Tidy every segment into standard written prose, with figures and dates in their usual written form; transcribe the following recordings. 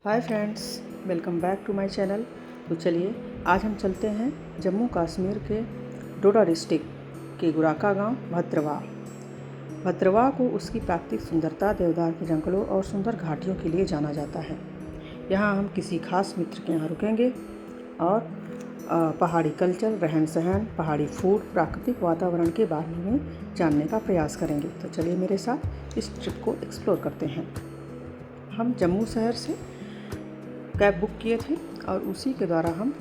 Hi friends, welcome back to my channel. तो चलिए आज हम चलते हैं जम्मू कश्मीर के डोडा डिस्ट्रिक्ट के गुराका गांव भद्रवाह को उसकी प्राकृतिक सुंदरता, देवदार के जंगलों और सुंदर घाटियों के लिए जाना जाता है। यहाँ हम किसी खास मित्र के यहाँ रुकेंगे और पहाड़ी कल्चर, रहन सहन, पहाड़ी फूड, प्राकृतिक वातावरण के बारे में जानने का प्रयास करेंगे। तो चलिए मेरे साथ इस ट्रिप को एक्सप्लोर करते हैं। हम जम्मू शहर से कैब बुक किए थे और उसी के द्वारा हम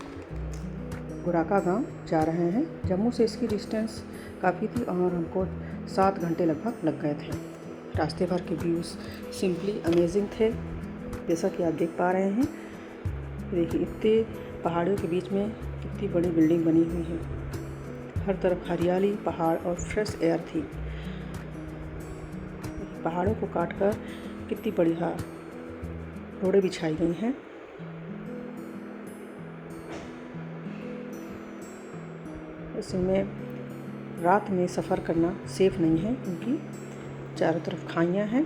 गुराका गांव जा रहे हैं। जम्मू से इसकी डिस्टेंस काफ़ी थी और हमको 7 घंटे लगभग लग गए थे। रास्ते भर के व्यूज़ सिंपली अमेजिंग थे, जैसा कि आप देख पा रहे हैं। देखिए इतने पहाड़ियों के बीच में कितनी बड़ी बिल्डिंग बनी हुई है। हर तरफ हरियाली, पहाड़ और फ्रेश एयर थी। पहाड़ों को काटकर कितनी बढ़िया रोडें बिछाई गई हैं। इसमें रात में सफ़र करना सेफ़ नहीं है क्योंकि चारों तरफ खाइयाँ हैं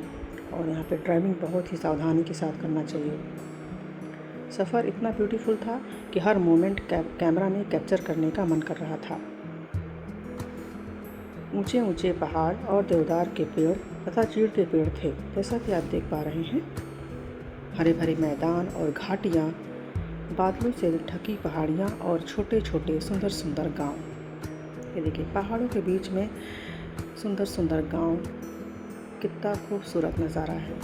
और यहाँ पे ड्राइविंग बहुत ही सावधानी के साथ करना चाहिए। सफ़र इतना ब्यूटीफुल था कि हर मोमेंट कैमरा में कैप्चर करने का मन कर रहा था। ऊंचे ऊंचे पहाड़ और देवदार के पेड़ तथा चीड़ के पेड़ थे, जैसा कि आप देख पा रहे हैं। हरे भरे मैदान और घाटियाँ, बादलों से ढकी पहाड़ियाँ और छोटे छोटे सुंदर सुंदर गांव। ये देखिए पहाड़ों के बीच में सुंदर सुंदर गांव, कितना खूबसूरत नज़ारा है।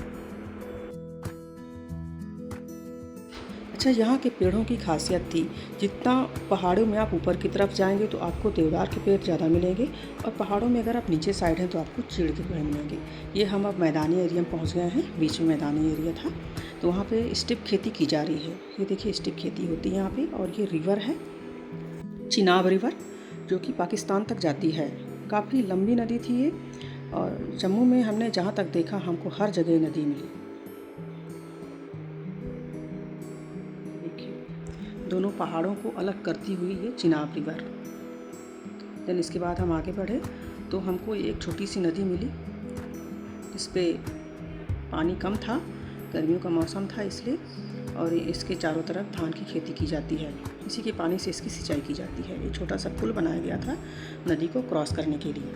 अच्छा, यहाँ के पेड़ों की खासियत थी, जितना पहाड़ों में आप ऊपर की तरफ जाएंगे तो आपको देवदार के पेड़ ज़्यादा मिलेंगे और पहाड़ों में अगर आप नीचे साइड हैं तो आपको चीड़ के पेड़ मिलेंगे। ये हम अब मैदानी एरिया में पहुँच गए हैं। बीच में मैदानी एरिया था तो वहाँ पे स्टिप खेती की जा रही है। ये देखिए स्टिप खेती होती है यहाँ पे। और ये रिवर है चिनाब रिवर, जो कि पाकिस्तान तक जाती है। काफ़ी लंबी नदी थी ये और जम्मू में हमने जहाँ तक देखा हमको हर जगह नदी मिली। देखिए दोनों पहाड़ों को अलग करती हुई ये चिनाब रिवर। देन इसके बाद हम आगे बढ़े तो हमको एक छोटी सी नदी मिली जिस पे पानी कम था, गर्मियों का मौसम था इसलिए, और इसके चारों तरफ धान की खेती की जाती है। इसी के पानी से इसकी सिंचाई की जाती है। ये छोटा सा पुल बनाया गया था नदी को क्रॉस करने के लिए।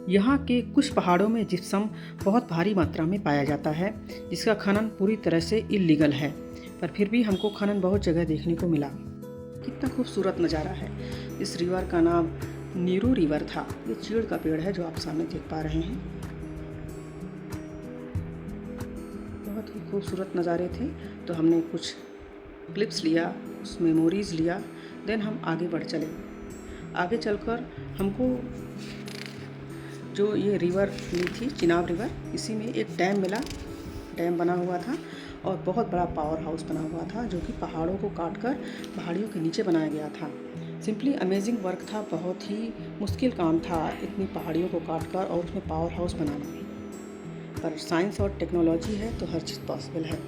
यहाँ के कुछ पहाड़ों में जिप्सम बहुत भारी मात्रा में पाया जाता है, जिसका खनन पूरी तरह से इल्लीगल है, पर फिर भी हमको खनन बहुत जगह देखने को मिला। कितना खूबसूरत नज़ारा है। इस रिवर का नाम नीरू रिवर था। ये चीड़ का पेड़ है जो आप सामने देख पा रहे हैं। बहुत ही खूबसूरत नज़ारे थे। तो हमने कुछ क्लिप्स लिया, कुछ मेमोरीज़ लिया। देन हम आगे बढ़ चले। आगे चलकर हमको जो ये रिवर मिली थी चिनाब रिवर, इसी में एक डैम मिला। डैम बना हुआ था और बहुत बड़ा पावर हाउस बना हुआ था, जो कि पहाड़ों को काटकर पहाड़ियों के नीचे बनाया गया था। सिंपली अमेजिंग वर्क था। बहुत ही मुश्किल काम था इतनी पहाड़ियों को काटकर और उसमें पावर हाउस बनाना, पर साइंस और टेक्नोलॉजी है तो हर चीज़ पॉसिबल है।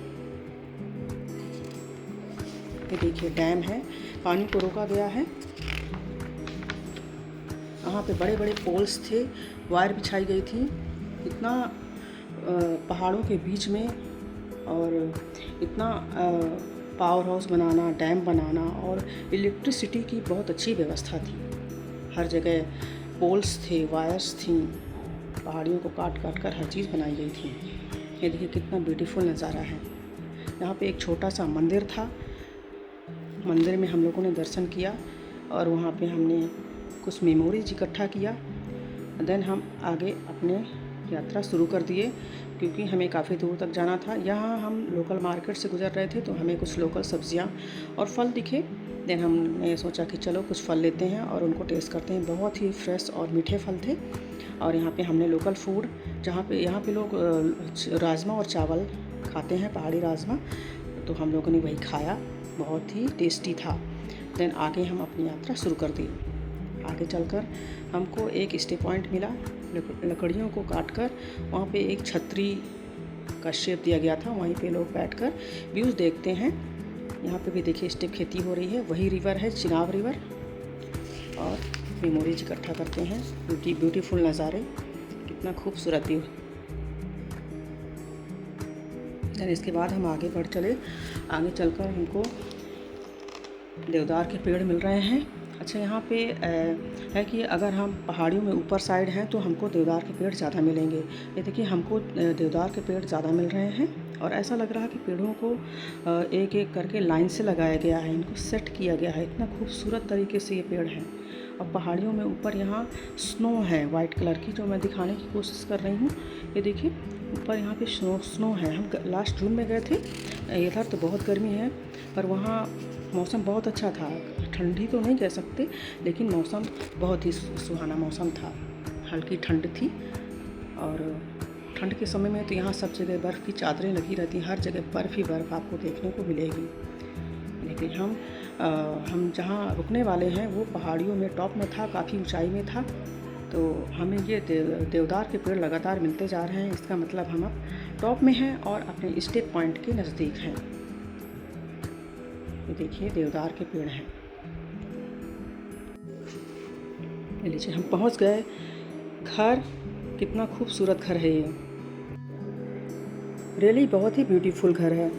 ये देखिए डैम है, पानी को रोका गया है। वहाँ पे बड़े बड़े पोल्स थे, वायर बिछाई गई थी। इतना पहाड़ों के बीच में और इतना पावर हाउस बनाना, डैम बनाना और इलेक्ट्रिसिटी की बहुत अच्छी व्यवस्था थी। हर जगह पोल्स थे, वायर्स थी। पहाड़ियों को काट काट कर हर चीज़ बनाई गई थी। ये देखिए कितना ब्यूटीफुल नज़ारा है। यहाँ पे एक छोटा सा मंदिर था। मंदिर में हम लोगों ने दर्शन किया और वहाँ पे हमने कुछ मेमोरीज इकट्ठा किया। देन हम आगे अपने यात्रा शुरू कर दिए क्योंकि हमें काफ़ी दूर तक जाना था। यहाँ हम लोकल मार्केट से गुजर रहे थे तो हमें कुछ लोकल सब्जियाँ और फल दिखे। देन हमने सोचा कि चलो कुछ फल लेते हैं और उनको टेस्ट करते हैं। बहुत ही फ्रेश और मीठे फल थे। और यहाँ पे हमने लोकल फूड, यहाँ पे लोग राजमा और चावल खाते हैं, पहाड़ी राजमा, तो हम लोगों ने वही खाया। बहुत ही टेस्टी था। देन आगे हम अपनी यात्रा शुरू कर दी। आगे चलकर हमको एक स्टे पॉइंट मिला। लकड़ियों को काटकर वहाँ पे एक छतरी का शेप दिया गया था। वहीं पे लोग बैठकर व्यूज़ देखते हैं। यहाँ पे भी देखिए स्टिप खेती हो रही है। वही रिवर है चिनाब रिवर। और मेमोरीज इकट्ठा करते हैं। ब्यूटीफुल नज़ारे, कितना खूबसूरत व्यू। देन इसके बाद हम आगे बढ़ चले। आगे चलकर हमको देवदार के पेड़ मिल रहे हैं। अच्छा, यहाँ पे है कि अगर हम पहाड़ियों में ऊपर साइड हैं तो हमको देवदार के पेड़ ज़्यादा मिलेंगे। ये देखिए, हमको देवदार के पेड़ ज़्यादा मिल रहे हैं और ऐसा लग रहा है कि पेड़ों को एक एक करके लाइन से लगाया गया है, इनको सेट किया गया है। इतना खूबसूरत तरीके से ये पेड़ हैं। और पहाड़ियों में ऊपर यहाँ स्नो है वाइट कलर की, जो मैं दिखाने की कोशिश कर रही हूँ। ये देखिए, ऊपर यहाँ पे स्नो है। हम लास्ट जून में गए थे। इधर तो बहुत गर्मी है, पर वहाँ मौसम बहुत अच्छा था। ठंडी तो नहीं कह सकते, लेकिन मौसम बहुत ही सुहाना मौसम था। हल्की ठंड थी और ठंड के समय में तो यहाँ सब जगह बर्फ़ की चादरें लगी रहती हैं। हर जगह बर्फ़ ही बर्फ़ आपको देखने को मिलेगी। लेकिन हम जहाँ रुकने वाले हैं वो पहाड़ियों में टॉप में था, काफ़ी ऊंचाई में था। तो हमें ये देवदार के पेड़ लगातार मिलते जा रहे हैं। इसका मतलब हम अब टॉप में हैं और अपने स्टे पॉइंट के नज़दीक हैं। ये देखिए, देवदार के पेड़ हैं। ये लीजिए, हम पहुंच गए घर। कितना खूबसूरत घर है ये, रियली बहुत ही ब्यूटीफुल घर है।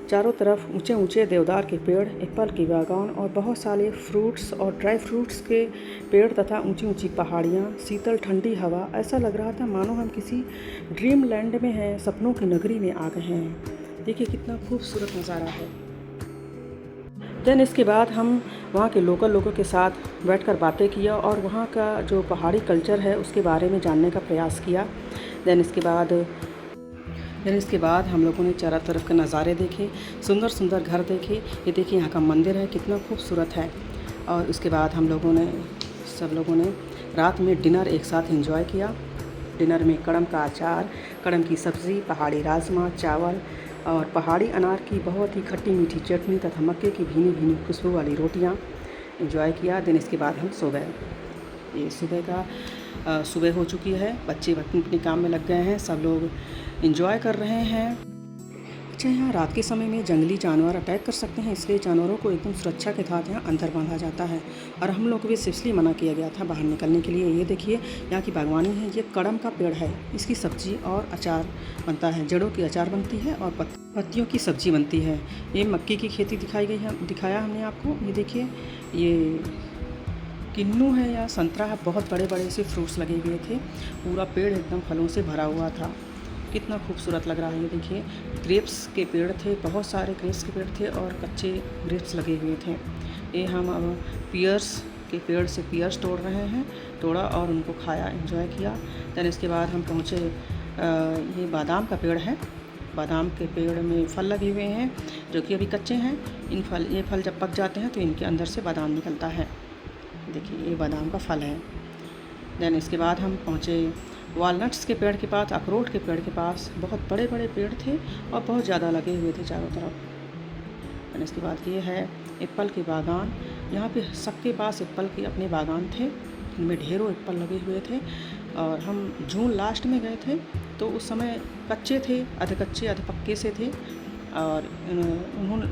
चारों तरफ ऊंचे ऊंचे देवदार के पेड़, एप्पल की बागान और बहुत सारे फ्रूट्स और ड्राई फ्रूट्स के पेड़ तथा ऊंची ऊंची पहाड़ियाँ, शीतल ठंडी हवा। ऐसा लग रहा था मानो हम किसी ड्रीम लैंड में हैं, सपनों की नगरी में आ गए हैं। देखिए कितना खूबसूरत नज़ारा है। देन इसके बाद हम वहाँ के लोकल लोगों के साथ बैठकर बातें किया और वहाँ का जो पहाड़ी कल्चर है उसके बारे में जानने का प्रयास किया। देन इसके बाद हम लोगों ने चारों तरफ के नज़ारे देखे, सुंदर सुंदर घर देखे। ये देखिए, यहाँ का मंदिर है, कितना खूबसूरत है। और उसके बाद सब लोगों ने रात में डिनर एक साथ एंजॉय किया। डिनर में कड़म का अचार, कड़म की सब्ज़ी, पहाड़ी राजमा चावल और पहाड़ी अनार की बहुत ही खट्टी मीठी चटनी तथा मक्के की भीनी भीनी खुशबू वाली रोटियां एंजॉय किया। दिन इसके बाद हम सो गए। ये सुबह हो चुकी है, बच्चे अपने काम में लग गए हैं, सब लोग एंजॉय कर रहे हैं। अच्छा, यहाँ रात के समय में जंगली जानवर अटैक कर सकते हैं, इसलिए जानवरों को एकदम सुरक्षा के साथ यहाँ अंदर बांधा जाता है और हम लोग को भी इसलिए मना किया गया था बाहर निकलने के लिए। ये देखिए, यहाँ की बागवानी है। ये कड़म का पेड़ है, इसकी सब्जी और अचार बनता है। जड़ों की अचार बनती है और पत्तियों की सब्जी बनती है। ये मक्की की खेती दिखाया हमने आपको। ये देखिए, ये किन्नू है या संतरा है, बहुत बड़े बड़े से फ्रूट्स लगे हुए थे। पूरा पेड़ एकदम फलों से भरा हुआ था। कितना खूबसूरत लग रहा है। ये देखिए, ग्रेप्स के पेड़ थे, बहुत सारे ग्रेप्स के पेड़ थे और कच्चे ग्रेप्स लगे हुए थे। ये हम अब पियर्स के पेड़ से पियर्स तोड़ा और उनको खाया, एंजॉय किया। देन इसके बाद हम पहुँचे, ये बादाम का पेड़ है। बादाम के पेड़ में फल लगे हुए हैं जो कि अभी कच्चे हैं। ये फल जब पक जाते हैं तो इनके अंदर से बादाम निकलता है। देखिए, ये बादाम का फल है। देन इसके बाद हम पहुँचे वालनट्स के पेड़ के पास, अखरोट के पेड़ के पास। बहुत बड़े बड़े पेड़ थे और बहुत ज़्यादा लगे हुए थे चारों तरफ। और इसके बाद ये है एप्पल के बागान। यहाँ पे सबके पास एप्पल के अपने बागान थे, इनमें ढेरों एप्पल लगे हुए थे। और हम जून लास्ट में गए थे तो उस समय कच्चे थे, आधे कच्चे आधे पक्के से थे। और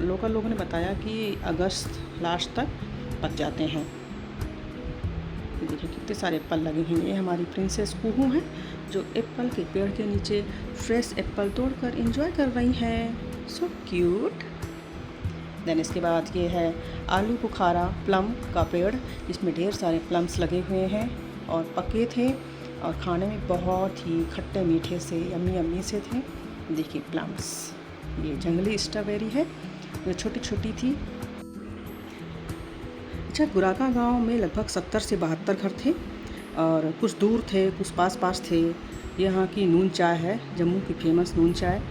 लोकल लोगों ने बताया कि अगस्त लास्ट तक पक जाते हैं। देखिए कितने सारे एप्पल लगे हैं। ये हमारी प्रिंसेस कुहू हैं जो एप्पल के पेड़ के नीचे फ्रेश एप्पल तोड़कर एंजॉय कर रही हैं। So cute. देन इसके बाद ये है आलू बुखारा प्लम का पेड़, जिसमें ढेर सारे प्लम्स लगे हुए हैं और पके थे और खाने में बहुत ही खट्टे मीठे से यम्मी से थे। देखिए प्लम्स, ये जंगली स्ट्रॉबेरी है जो छोटी छोटी थी। अच्छा, गुराका गांव में लगभग 70 से 72 घर थे और कुछ दूर थे, कुछ पास थे। यहाँ की नून चाय है, जम्मू की फेमस नून चाय।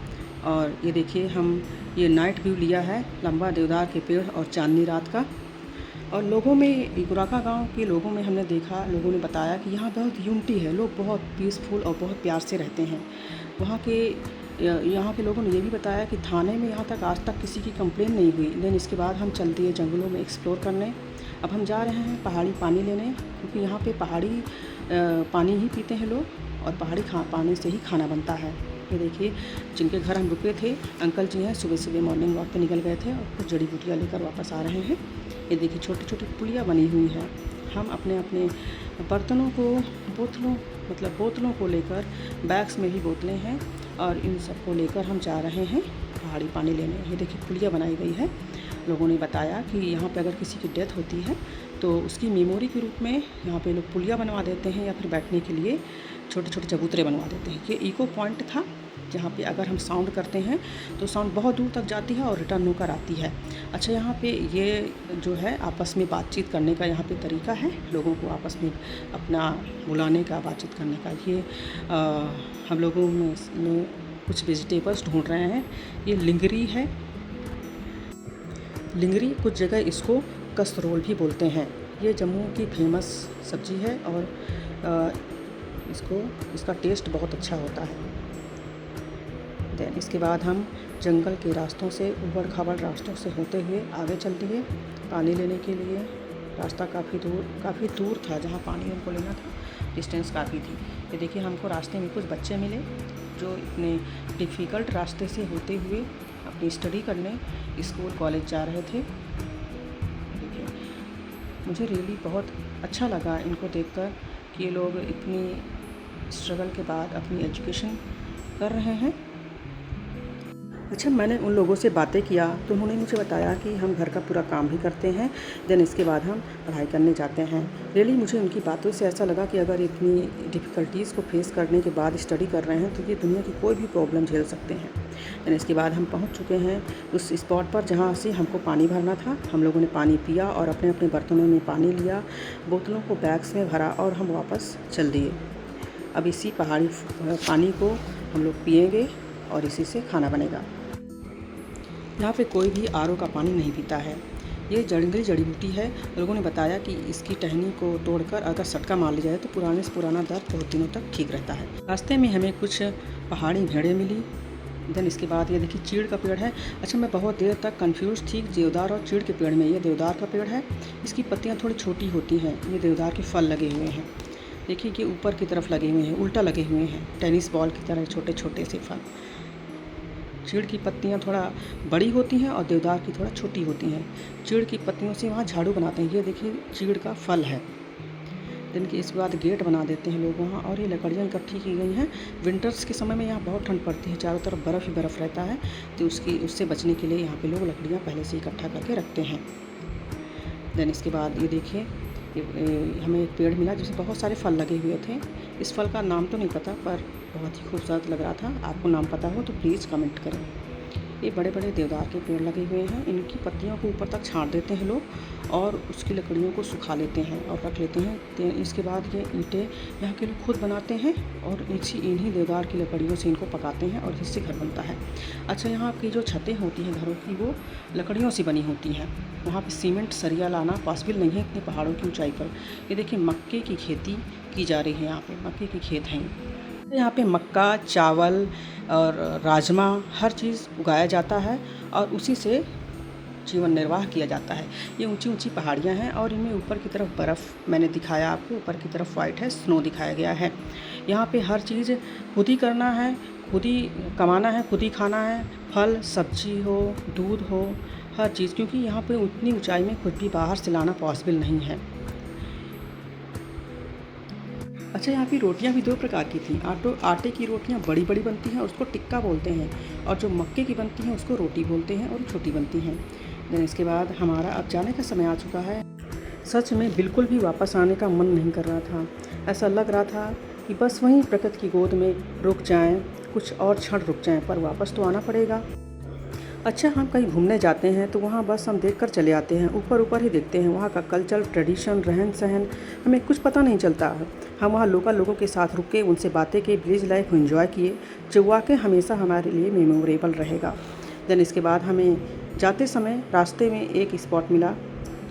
और ये देखिए, हम ये नाइट व्यू लिया है, लंबा देवदार के पेड़ और चांदनी रात का। और लोगों में, गुराका गांव के लोगों में हमने देखा, लोगों ने बताया कि यहाँ बहुत यूनिटी है, लोग बहुत पीसफुल और बहुत प्यार से रहते हैं। यहाँ के लोगों ने ये भी बताया कि थाने में यहाँ तक आज तक किसी की कंप्लेन नहीं हुई। देन इसके बाद हम चल दिए जंगलों में एक्सप्लोर करने। अब हम जा रहे हैं पहाड़ी पानी लेने, क्योंकि यहाँ पे पहाड़ी पानी ही पीते हैं लोग और पहाड़ी पानी से ही खाना बनता है। ये देखिए, जिनके घर हम रुके थे, अंकल जी हैं, सुबह सुबह मॉर्निंग वॉक पे निकल गए थे और कुछ जड़ी बूटियाँ लेकर वापस आ रहे हैं। ये देखिए, छोटी छोटी पुलियाँ बनी हुई हैं। हम अपने अपने बर्तनों को, बोतलों को लेकर, बैग्स में भी बोतलें हैं और इन सबको लेकर हम जा रहे हैं पहाड़ी पानी लेने। ये देखिए पुलिया बनाई गई है। लोगों ने बताया कि यहाँ पे अगर किसी की डेथ होती है तो उसकी मेमोरी के रूप में यहाँ पे लोग पुलिया बनवा देते हैं या फिर बैठने के लिए छोटे छोटे चबूतरे बनवा देते हैं। ये इको पॉइंट था जहाँ पे अगर हम साउंड करते हैं तो साउंड बहुत दूर तक जाती है और रिटर्न होकर आती है। अच्छा, यहाँ पे ये जो है आपस में बातचीत करने का यहाँ पे तरीका है, लोगों को आपस में अपना बुलाने का, बातचीत करने का। ये हम लोगों में कुछ वेजिटेबल्स ढूंढ रहे हैं। ये लिंगरी है। लिंगरी कुछ जगह इसको कसरोल भी बोलते हैं। ये जम्मू की फेमस सब्जी है और इसका टेस्ट बहुत अच्छा होता है। देन इसके बाद हम जंगल के रास्तों से, उबड़ खाबड़ रास्तों से होते हुए आगे चल दिए पानी लेने के लिए। रास्ता काफ़ी दूर था जहाँ पानी हमको लेना था, डिस्टेंस काफ़ी थी। ये देखिए हमको रास्ते में कुछ बच्चे मिले जो इतने डिफ़िकल्ट रास्ते से होते हुए अपनी स्टडी करने स्कूल कॉलेज जा रहे थे। देखिए मुझे रियली बहुत अच्छा लगा इनको देखकर कि ये लोग इतनी स्ट्रगल के बाद अपनी एजुकेशन कर रहे हैं। अच्छा, मैंने उन लोगों से बातें किया तो उन्होंने मुझे बताया कि हम घर का पूरा काम भी करते हैं, देन इसके बाद हम पढ़ाई करने जाते हैं। रियली मुझे उनकी बातों से ऐसा लगा कि अगर इतनी डिफ़िकल्टीज़ को फेस करने के बाद स्टडी कर रहे हैं तो ये दुनिया की कोई भी प्रॉब्लम झेल सकते हैं। देन इसके बाद हम पहुँच चुके हैं उस स्पॉट पर जहाँ से हमको पानी भरना था। हम लोगों ने पानी पिया और अपने अपने बर्तनों में पानी लिया, बोतलों को बैग्स में भरा और हम वापस चल दिए। अब इसी पहाड़ी पानी को हम लोग पिएंगे और इसी से खाना बनेगा। यहाँ पे कोई भी आरओ का पानी नहीं पीता है। ये जंगली जड़ी बूटी है। लोगों ने बताया कि इसकी टहनी को तोड़कर अगर सटका मार लिया जाए तो पुराने से पुराना दर्द बहुत दिनों तक ठीक रहता है। रास्ते में हमें कुछ पहाड़ी भेड़ें मिली। देन इसके बाद ये देखिए चीड़ का पेड़ है। अच्छा, मैं बहुत देर तक कंफ्यूज थी देवदार और चीड़ के पेड़ में। ये देवदार का पेड़ है, इसकी पत्तियाँ थोड़ी छोटी होती हैं। ये देवदार के फल लगे हुए हैं। देखिए कि ऊपर की तरफ लगे हुए हैं, उल्टा लगे हुए हैं, टेनिस बॉल की तरह छोटे छोटे से फल। चीड़ की पत्तियाँ थोड़ा बड़ी होती हैं और देवदार की थोड़ा छोटी होती हैं। चीड़ की पत्तियों से वहाँ झाड़ू बनाते हैं। ये देखिए चीड़ का फल है। दिन के इसके बाद गेट बना देते हैं लोग वहाँ, और ये लकड़ियाँ इकट्ठी की गई हैं। विंटर्स के समय में यहाँ बहुत ठंड पड़ती है, चारों तरफ बर्फ़ ही बर्फ़ रहता है, तो उससे बचने के लिए यहाँ पे लोग लकड़ियाँ पहले से इकट्ठा करके रखते हैं। देन इसके बाद ये देखिए हमें एक पेड़ मिला जिसमें बहुत सारे फल लगे हुए थे। इस फल का नाम तो नहीं पता पर बहुत ही खूबसूरत लग रहा था। आपको नाम पता हो तो प्लीज़ कमेंट करें। ये बड़े बड़े देवदार के पेड़ लगे हुए हैं। इनकी पत्तियों को ऊपर तक छाँट देते हैं लोग और उसकी लकड़ियों को सुखा लेते हैं और रख लेते हैं। तो इसके बाद ये ईंटें यहाँ के लोग खुद बनाते हैं और इन्हीं देवदार की लकड़ियों से इनको पकाते हैं और इससे घर बनता है। अच्छा, यहाँ की जो छतें होती हैं घरों की वो लकड़ियों से बनी होती हैं। वहाँ पे सीमेंट सरिया लाना पॉसिबल नहीं है इतने पहाड़ों की ऊंचाई पर। ये देखिए मक्के की खेती की जा रही है। यहाँ पे मक्के की खेत हैं। यहाँ पे मक्का, चावल और राजमा हर चीज़ उगाया जाता है और उसी से जीवन निर्वाह किया जाता है। ये ऊंची ऊंची पहाड़ियाँ हैं और इनमें ऊपर की तरफ बर्फ़ मैंने दिखाया आपको, ऊपर की तरफ वाइट है, स्नो दिखाया गया है। यहाँ पे हर चीज़ खुद ही करना है, खुद ही कमाना है, खुद ही खाना है। फल सब्जी हो, दूध हो, हर चीज़, क्योंकि यहाँ पे उतनी ऊंचाई में कुछ भी बाहर से लाना पॉसिबल नहीं है। अच्छा, यहाँ की रोटियाँ भी दो प्रकार की थी। आटे की रोटियाँ बड़ी बड़ी बनती हैं, उसको टिक्का बोलते हैं, और जो मक्के की बनती हैं उसको रोटी बोलते हैं और छोटी बनती हैं। देन इसके बाद हमारा अब जाने का समय आ चुका है। सच में बिल्कुल भी वापस आने का मन नहीं कर रहा था। ऐसा लग रहा था कि बस वहीं प्रकृति की गोद में रुक जाएं, कुछ और क्षण रुक जाएं, पर वापस तो आना पड़ेगा। अच्छा, हम कहीं घूमने जाते हैं तो वहाँ बस हम देखकर चले आते हैं, ऊपर ऊपर ही देखते हैं। वहाँ का कल्चर, ट्रेडिशन, रहन सहन हमें कुछ पता नहीं चलता। हम वहाँ लोकल लोगों के साथ रुके, उनसे बातें की, विलेज लाइफ को एंजॉय किए, जो वाकई हमेशा हमारे लिए मेमोरेबल रहेगा। देन इसके बाद हमें जाते समय रास्ते में एक स्पॉट मिला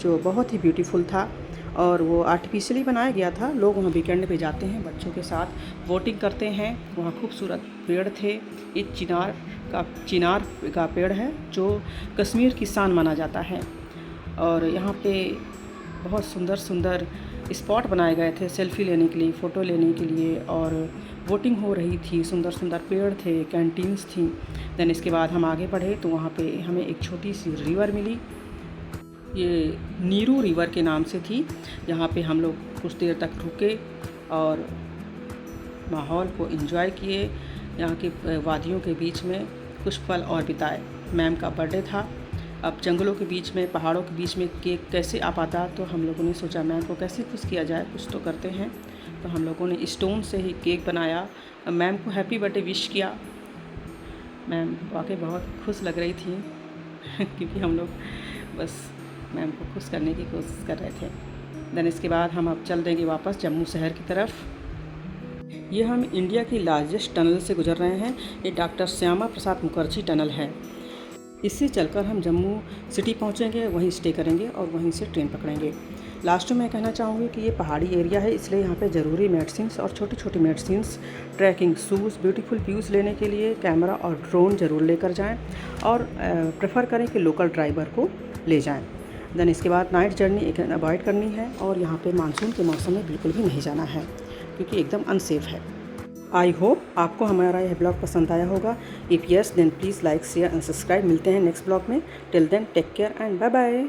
जो बहुत ही ब्यूटीफुल था और वो आर्टिफिशियली बनाया गया था। लोग वहाँ वीकेंड पे जाते हैं, बच्चों के साथ बोटिंग करते हैं। वहाँ खूबसूरत पेड़ थे। एक चिनार का पेड़ है जो कश्मीर की शान माना जाता है, और यहाँ पे बहुत सुंदर सुंदर स्पॉट बनाए गए थे सेल्फ़ी लेने के लिए, फ़ोटो लेने के लिए, और बोटिंग हो रही थी। सुंदर सुंदर पेड़ थे, कैंटीन्स थी। देन इसके बाद हम आगे बढ़े तो वहाँ पे हमें एक छोटी सी रिवर मिली। ये नीरू रिवर के नाम से थी। यहाँ पे हम लोग कुछ देर तक रुके और माहौल को एंजॉय किए। यहाँ की वादियों के बीच में कुछ पल और बिताए। मैम का बर्थडे था। अब जंगलों के बीच में, पहाड़ों के बीच में केक कैसे आ पाता, तो हम लोगों ने सोचा मैम को कैसे खुश किया जाए, कुछ तो करते हैं। तो हम लोगों ने स्टोन से ही केक बनाया, मैम को हैप्पी बर्थडे विश किया। मैम वाकई बहुत खुश लग रही थी क्योंकि हम लोग बस मैम को खुश करने की कोशिश कर रहे थे। देन इसके बाद हम अब चल देंगे वापस जम्मू शहर की तरफ। ये हम इंडिया की लार्जेस्ट टनल से गुजर रहे हैं। ये डॉक्टर श्यामा प्रसाद मुखर्जी टनल है। इससे चलकर हम जम्मू सिटी पहुंचेंगे, वहीं स्टे करेंगे और वहीं से ट्रेन पकड़ेंगे। लास्ट में मैं कहना चाहूँगी कि ये पहाड़ी एरिया है, इसलिए यहाँ पे ज़रूरी मेडिसिन्स और छोटी छोटी medicines, trekking shoes, beautiful views लेने के लिए कैमरा और ड्रोन ज़रूर लेकर जाएं और प्रेफर करें कि लोकल ड्राइवर को ले जाएं। देन इसके बाद नाइट जर्नी अवॉइड करनी है और यहाँ पे मानसून के मौसम में बिल्कुल भी नहीं जाना है क्योंकि एकदम अनसेफ है। आई होप आपको हमारा यह ब्लॉग पसंद आया होगा। If yes then please like, share and subscribe. मिलते हैं नेक्स्ट ब्लॉग में। Till then take care and bye bye.